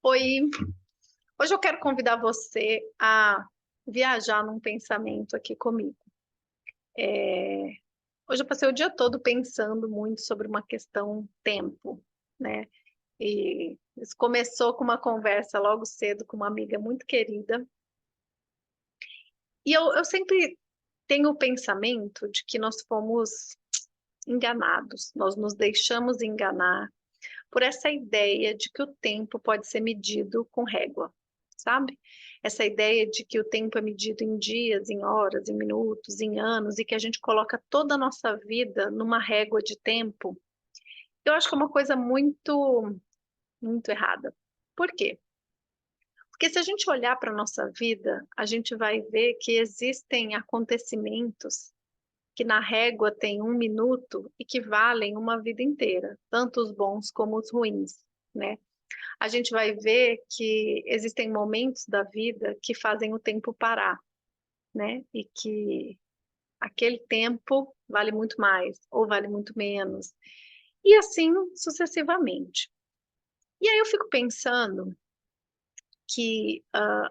Oi, hoje eu quero convidar você a viajar num pensamento aqui comigo. É, Hoje eu passei o dia todo pensando muito sobre uma questão tempo, né? E isso começou com uma conversa logo cedo com uma amiga muito querida. E eu sempre tenho o pensamento de que nós fomos enganados, nós nos deixamos enganar por essa ideia de que o tempo pode ser medido com régua, sabe? Essa ideia de que o tempo é medido em dias, em horas, em minutos, em anos, e que a gente coloca toda a nossa vida numa régua de tempo, eu acho que é uma coisa muito errada. Por quê? Porque se a gente olhar para a nossa vida, a gente vai ver que existem acontecimentos que na régua tem um minuto e que valem uma vida inteira, tanto os bons como os ruins, né? A gente vai ver que existem momentos da vida que fazem o tempo parar, né? E que aquele tempo vale muito mais ou vale muito menos, e assim sucessivamente. E aí eu fico pensando que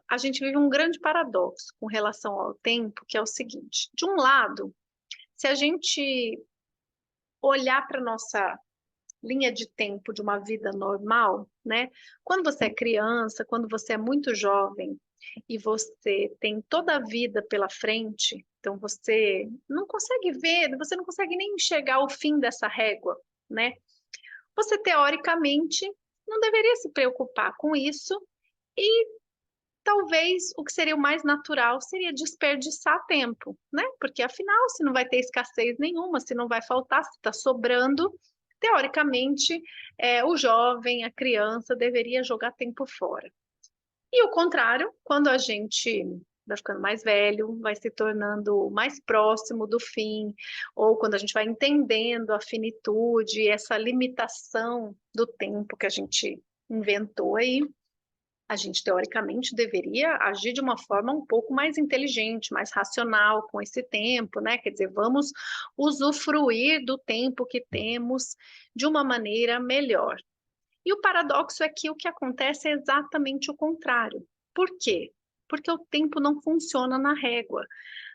a gente vive um grande paradoxo com relação ao tempo, que é o seguinte: de um lado, se a gente olhar para nossa linha de tempo de uma vida normal, né? Quando você é criança, quando você é muito jovem e você tem toda a vida pela frente, então você não consegue ver, você não consegue nem enxergar o fim dessa régua, né? Você teoricamente não deveria se preocupar com isso e talvez o que seria o mais natural seria desperdiçar tempo, né? Porque afinal, se não vai ter escassez nenhuma, se não vai faltar, se está sobrando, teoricamente, o jovem, a criança, deveria jogar tempo fora. E o contrário, quando a gente vai ficando mais velho, vai se tornando mais próximo do fim, ou quando a gente vai entendendo a finitude, essa limitação do tempo que a gente inventou aí, a gente teoricamente deveria agir de uma forma um pouco mais inteligente, mais racional com esse tempo, né? Quer dizer, vamos usufruir do tempo que temos de uma maneira melhor. E o paradoxo é que o que acontece é exatamente o contrário. Por quê? Porque o tempo não funciona na régua.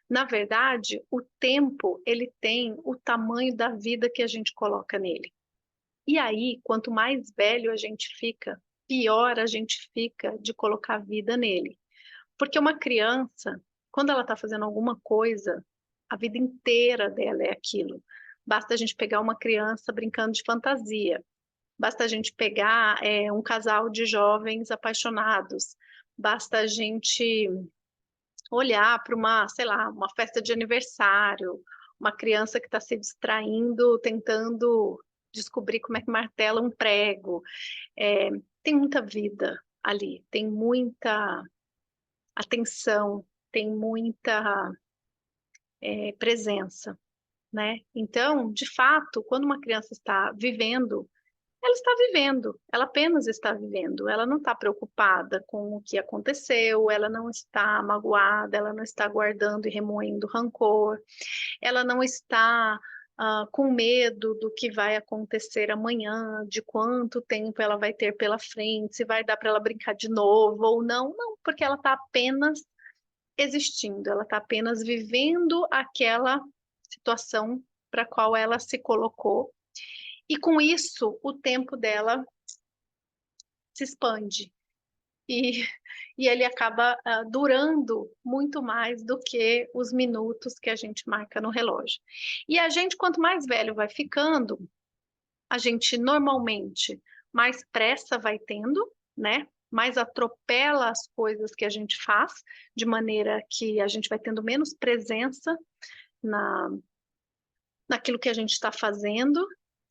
Na verdade, o tempo, ele tem o tamanho da vida que a gente coloca nele. E aí, quanto mais velho a gente fica, pior a gente fica de colocar vida nele. Porque uma criança, quando ela está fazendo alguma coisa, a vida inteira dela é aquilo. Basta a gente pegar uma criança brincando de fantasia, basta a gente pegar um casal de jovens apaixonados, basta a gente olhar para uma, sei lá, uma festa de aniversário, uma criança que está se distraindo, tentando descobrir como é que martela um prego. É, tem muita vida ali, tem muita atenção, tem muita presença, né? Então, de fato, quando uma criança está vivendo, ela está vivendo, ela apenas está vivendo, ela não está preocupada com o que aconteceu, ela não está magoada, ela não está guardando e remoendo rancor, ela não está com medo do que vai acontecer amanhã, de quanto tempo ela vai ter pela frente, se vai dar para ela brincar de novo ou não, não, porque ela está apenas existindo, ela está apenas vivendo aquela situação para a qual ela se colocou, e com isso o tempo dela se expande e, e ele acaba durando muito mais do que os minutos que a gente marca no relógio. E a gente, quanto mais velho vai ficando, a gente normalmente mais pressa vai tendo, né? Mais atropela as coisas que a gente faz, de maneira que a gente vai tendo menos presença na, naquilo que a gente está fazendo,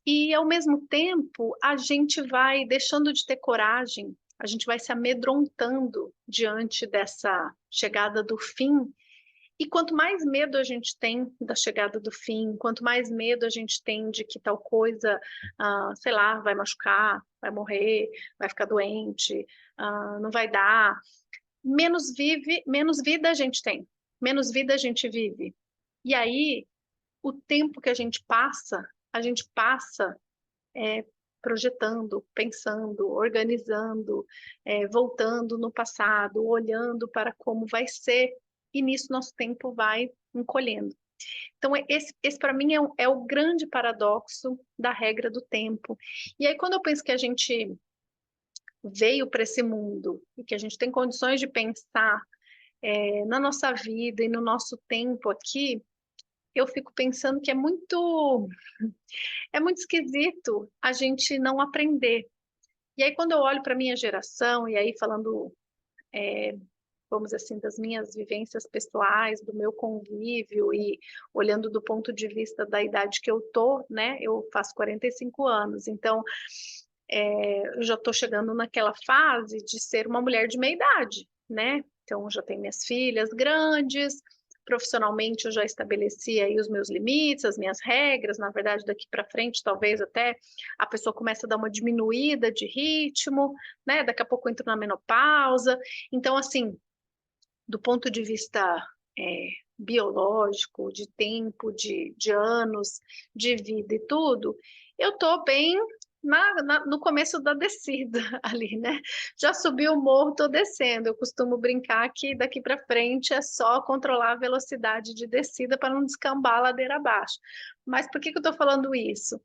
e ao mesmo tempo a gente vai deixando de ter coragem, a gente vai se amedrontando diante dessa chegada do fim. E quanto mais medo a gente tem da chegada do fim, quanto mais medo a gente tem de que tal coisa, sei lá, vai machucar, vai morrer, vai ficar doente, não vai dar, menos vida a gente tem, menos vida a gente vive. E aí, o tempo que a gente passa projetando, pensando, organizando, voltando no passado, olhando para como vai ser, e nisso nosso tempo vai encolhendo. Então, esse para mim é o grande paradoxo da regra do tempo. E aí, quando eu penso que a gente veio para esse mundo e que a gente tem condições de pensar na nossa vida e no nosso tempo aqui, eu fico pensando que é muito esquisito a gente não aprender. E aí, quando eu olho para a minha geração, e aí falando, vamos dizer assim, das minhas vivências pessoais, do meu convívio, e olhando do ponto de vista da idade que eu tô, né? Eu faço 45 anos, então eu já estou chegando naquela fase de ser uma mulher de meia idade, né? Então, já tenho minhas filhas grandes, profissionalmente eu já estabeleci aí os meus limites, as minhas regras, na verdade, daqui para frente, talvez até a pessoa comece a dar uma diminuída de ritmo, né? Daqui a pouco eu entro na menopausa. Então, assim, do ponto de vista biológico, de tempo, de anos de vida e tudo, eu estou bem no começo da descida ali, né? Já subi o morro, estou descendo. Eu costumo brincar que daqui para frente é só controlar a velocidade de descida para não descambar a ladeira abaixo. Mas por que eu estou falando isso?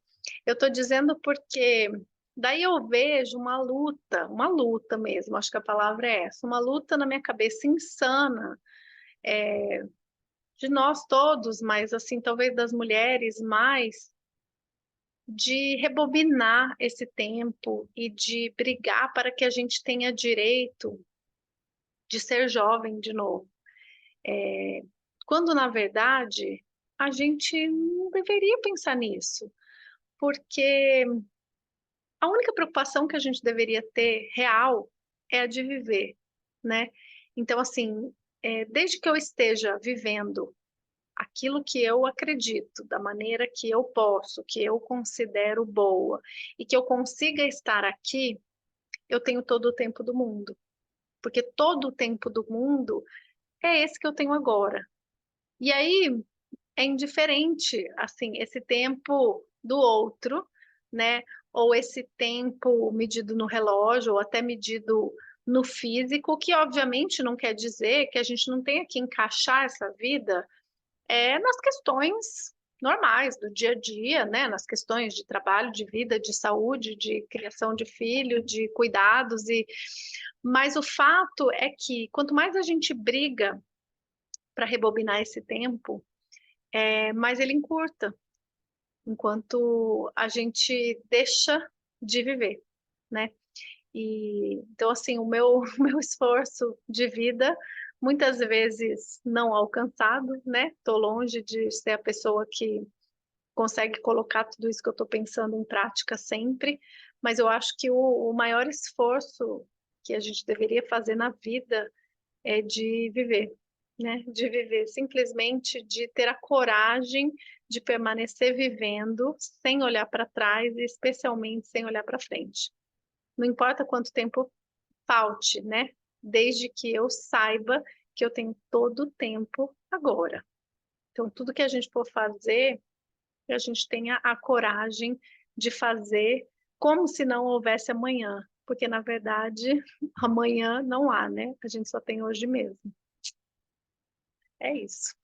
Eu estou dizendo porque daí eu vejo uma luta mesmo, acho que a palavra é essa, uma luta na minha cabeça insana, de nós todos, mas assim, talvez das mulheres mais, de rebobinar esse tempo e de brigar para que a gente tenha direito de ser jovem de novo. Quando, na verdade, a gente não deveria pensar nisso, porque a única preocupação que a gente deveria ter real é a de viver, né? Então, assim, desde que eu esteja vivendo aquilo que eu acredito, da maneira que eu posso, que eu considero boa, e que eu consiga estar aqui, eu tenho todo o tempo do mundo. Porque todo o tempo do mundo é esse que eu tenho agora. E aí é indiferente, assim, esse tempo do outro, né? Ou esse tempo medido no relógio, ou até medido no físico, que obviamente não quer dizer que a gente não tenha que encaixar essa vida nas questões normais do dia a dia, né? Nas questões de trabalho, de vida, de saúde, de criação de filho, de cuidados mas o fato é que quanto mais a gente briga para rebobinar esse tempo, mais ele encurta, enquanto a gente deixa de viver, né? E então assim, o meu o meu esforço de vida muitas vezes não alcançado, né? Tô longe de ser a pessoa que consegue colocar tudo isso que eu estou pensando em prática sempre, mas eu acho que o maior esforço que a gente deveria fazer na vida é de viver, né? De viver, simplesmente de ter a coragem de permanecer vivendo sem olhar para trás e especialmente sem olhar para frente. Não importa quanto tempo falte, né? Desde que eu saiba que eu tenho todo o tempo agora. Então, tudo que a gente for fazer, que a gente tenha a coragem de fazer como se não houvesse amanhã, porque na verdade amanhã não há, né? A gente só tem hoje mesmo. É isso.